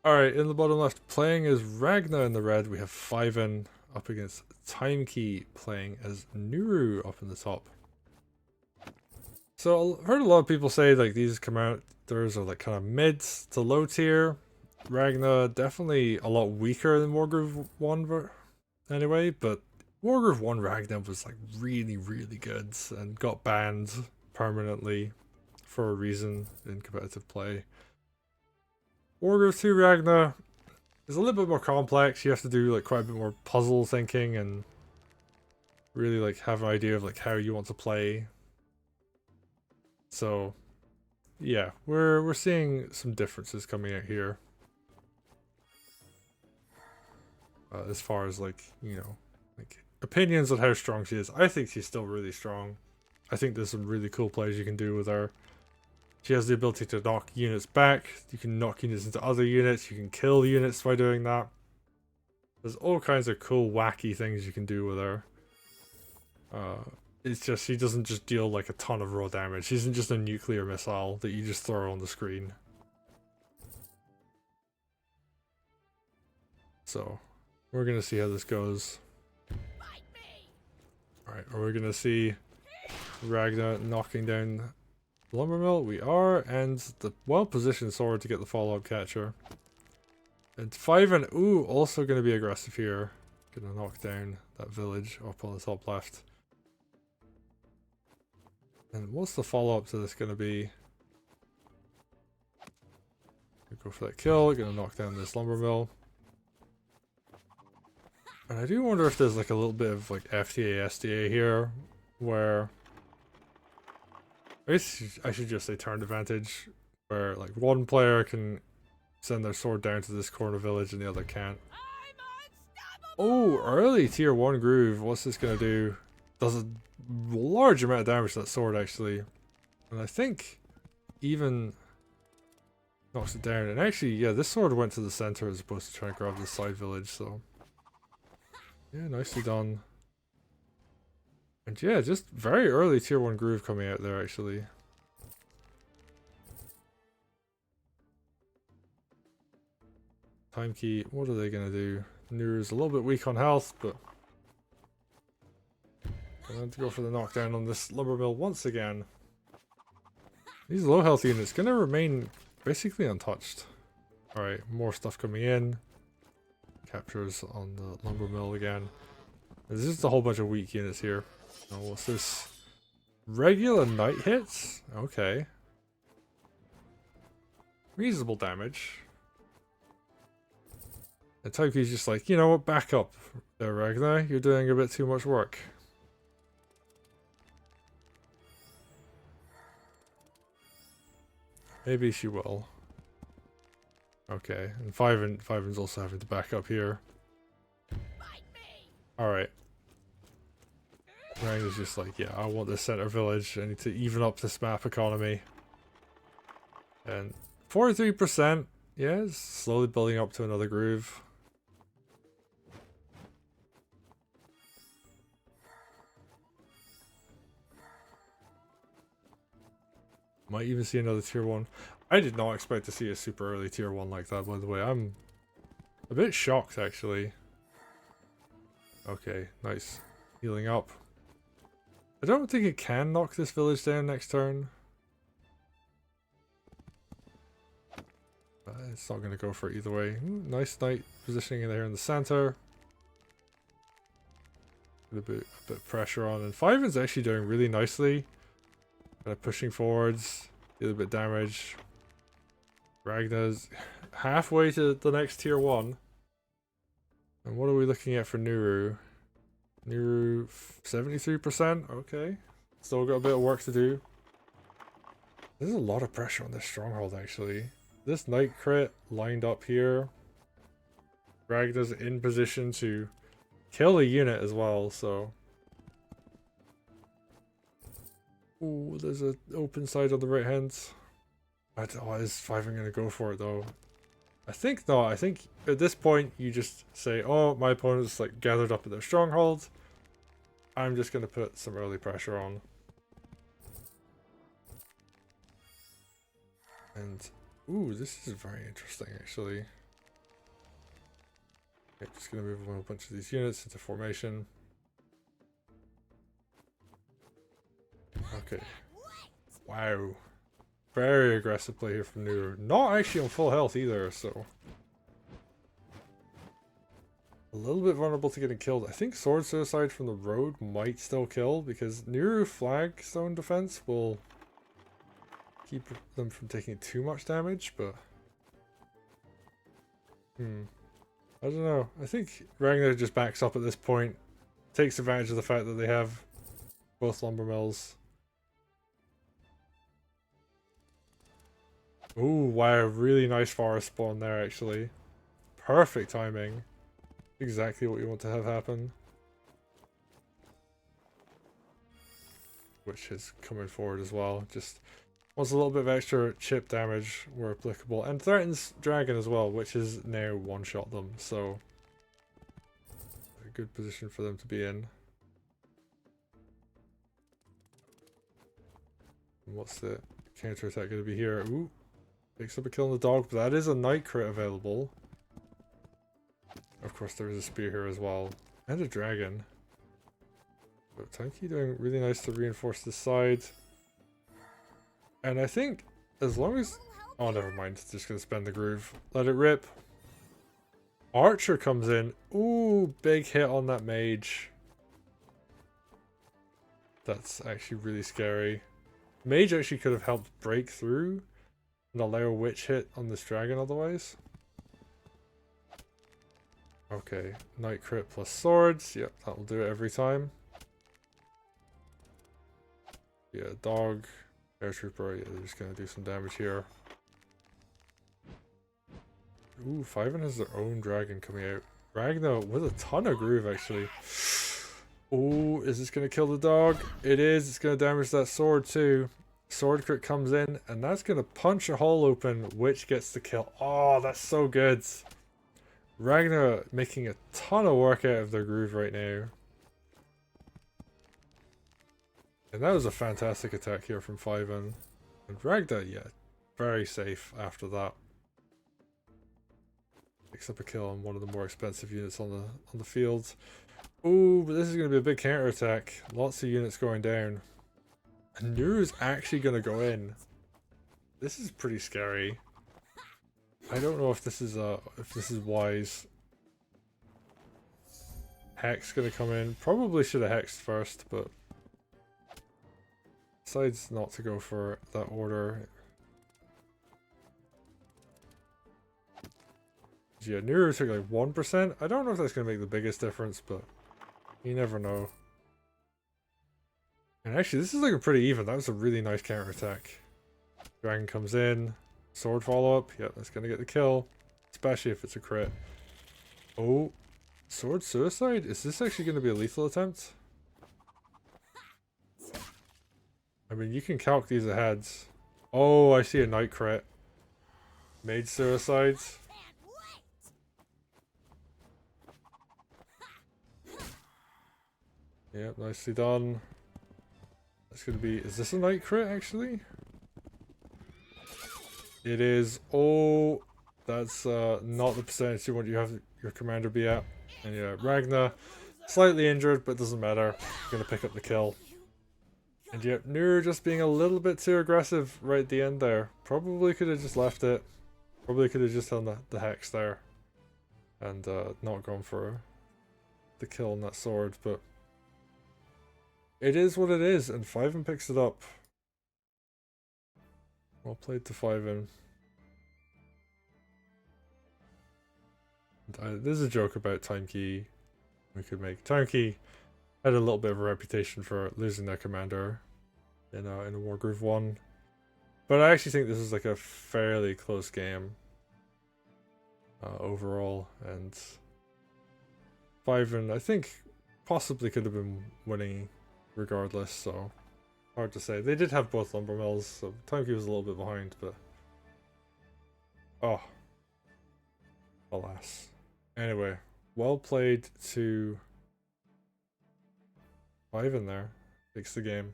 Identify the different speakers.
Speaker 1: Alright, in the bottom left, playing as Ragna in the red, we have Fiven up against XTimeKey playing as Nuru up in the top. So I've heard a lot of people say like these commanders are like kind of mid to low tier. Ragna definitely a lot weaker than Wargroove 1 anyway, but Wargroove 1 Ragna was like really, really good and got banned permanently for a reason in competitive play. Wargroove 2 Ragna is a little bit more complex. You have to do like quite a bit more puzzle thinking and really like have an idea of like how you want to play. So yeah, we're seeing some differences coming out here. As far as like, you know, like opinions on how strong she is. I think she's still really strong. I think there's some really cool plays you can do with her. She has the ability to knock units back. You can knock units into other units. You can kill units by doing that. There's all kinds of cool, wacky things you can do with her. It's just, she doesn't just deal like a ton of raw damage. She isn't just a nuclear missile that you just throw on the screen. So, we're gonna see how this goes. Alright, are we gonna see Ragna knocking down Lumber Mill? We are, and the well-positioned sword to get the follow-up catcher. And Fiven, ooh, also gonna be aggressive here. Gonna knock down that village up on the top left. And what's the follow-up to this gonna be? Go for that kill, gonna knock down this lumber mill. And I do wonder if there's like a little bit of like FTA, STA here, where I guess I should just say turn advantage, where like one player can send their sword down to this corner village and the other can't. Oh, early tier 1 groove, what's this gonna do? Does a large amount of damage to that sword actually. And I think even knocks it down. And actually, yeah, this sword went to the center as opposed to trying to grab this side village, so yeah, nicely done. And yeah, just very early tier 1 groove coming out there actually. XTimeKey, what are they gonna do? Nuru's a little bit weak on health, but I'm going to go for the knockdown on this lumber mill once again. These low health units gonna remain basically untouched. Alright, more stuff coming in. Captures on the lumber mill again. There's just a whole bunch of weak units here. Oh, what's this? Regular night hits? Okay. Reasonable damage. And XTimeKey's just like, you know what, back up there, Ragna. You're doing a bit too much work. Maybe she will. Okay, and Fiven's also having to back up here. Alright. Ragna's just like, yeah, I want this center village. I need to even up this map economy. And 43%. Yeah, it's slowly building up to another groove. Might even see another tier 1. I did not expect to see a super early tier 1 like that, by the way. I'm a bit shocked, actually. Okay, nice. Healing up. I don't think it can knock this village down next turn. It's not going to go for it either way. Nice knight positioning there in the center. A bit of pressure on. And Fiven's actually doing really nicely. Kind of pushing forwards. A little bit of damage. Ragna's halfway to the next tier 1. And what are we looking at for Nuru? Nuru 73%? Okay. Still got a bit of work to do. There's a lot of pressure on this stronghold actually. This knight crit lined up here. Ragna's in position to kill a unit as well, so. Ooh, there's an open side on the right hand. Oh, is Fiven gonna go for it though? I think not. I think at this point you just say, oh, my opponent's like gathered up at their stronghold. I'm just gonna put some early pressure on. And ooh, this is very interesting actually. Okay, just gonna move a whole bunch of these units into formation. Okay. Wow. Very aggressive play here from Nuru. Not actually on full health either, so. A little bit vulnerable to getting killed. I think sword suicide from the road might still kill because Nuru flagstone defense will keep them from taking too much damage, but I don't know. I think Ragna just backs up at this point, takes advantage of the fact that they have both lumber mills. Ooh, wow, really nice forest spawn there actually. Perfect timing. Exactly what you want to have happen. Which is coming forward as well. Just wants a little bit of extra chip damage where applicable. And threatens dragon as well, which is now one-shot them. So a good position for them to be in. And what's the counter attack going to be here? Ooh. Picks up a kill on the dog, but that is a night crit available. Of course, there is a spear here as well. And a dragon. But TYMKey doing really nice to reinforce this side. And I think as long as... Oh, never mind. Just going to spend the groove. Let it rip. Archer comes in. Ooh, big hit on that mage. That's actually really scary. Mage actually could have helped break through and allow a witch hit on this dragon otherwise. Okay, night crit plus swords. Yep, that will do it every time. Yeah, dog, air trooper. Yeah, they're just gonna do some damage here. Ooh, Fiven has their own dragon coming out. Ragna with a ton of groove actually. Oh, is this gonna kill the dog? It is. It's gonna damage that sword too. Sword crit comes in, and that's gonna punch a hole open, which gets the kill. Oh, that's so good. Ragna making a ton of work out of their groove right now. And that was a fantastic attack here from Fiven. And Ragna, yeah, very safe after that. Picks up a kill on one of the more expensive units on the field. Ooh, but this is going to be a big counter attack. Lots of units going down. And Nuru's actually going to go in. This is pretty scary. I don't know if this is wise. Hex gonna come in. Probably should have hexed first, but decides not to go for that order. Yeah, Nuru took like 1%. I don't know if that's gonna make the biggest difference, but you never know. And actually, this is looking pretty even. That was a really nice counter attack. Dragon comes in. Sword follow-up. Yep, that's gonna get the kill. Especially if it's a crit. Oh. Sword suicide? Is this actually gonna be a lethal attempt? I mean, you can calc these ahead. Oh, I see a night crit. Mage suicides. Yep, nicely done. That's gonna be... Is this a night crit, actually? It is. Oh, that's not the percentage you want you have your commander be at. And yeah, Ragna, slightly injured, but doesn't matter. Gonna pick up the kill. And yep, Nuru just being a little bit too aggressive right at the end there. Probably could have just left it. Probably could have just done the hex there. And not gone for the kill on that sword, but it is what it is, and Fiven picks it up. Well played to Fiven. This is a joke about TYMKey we could make. TYMKey had a little bit of a reputation for losing their commander in a Wargroove 1. But I actually think this is like a fairly close game overall, and Fiven I think possibly could have been winning regardless, so hard to say. They did have both lumber mills, so TYMKey was a little bit behind, but oh, alas. Anyway, well played to Fiven there. Takes the game.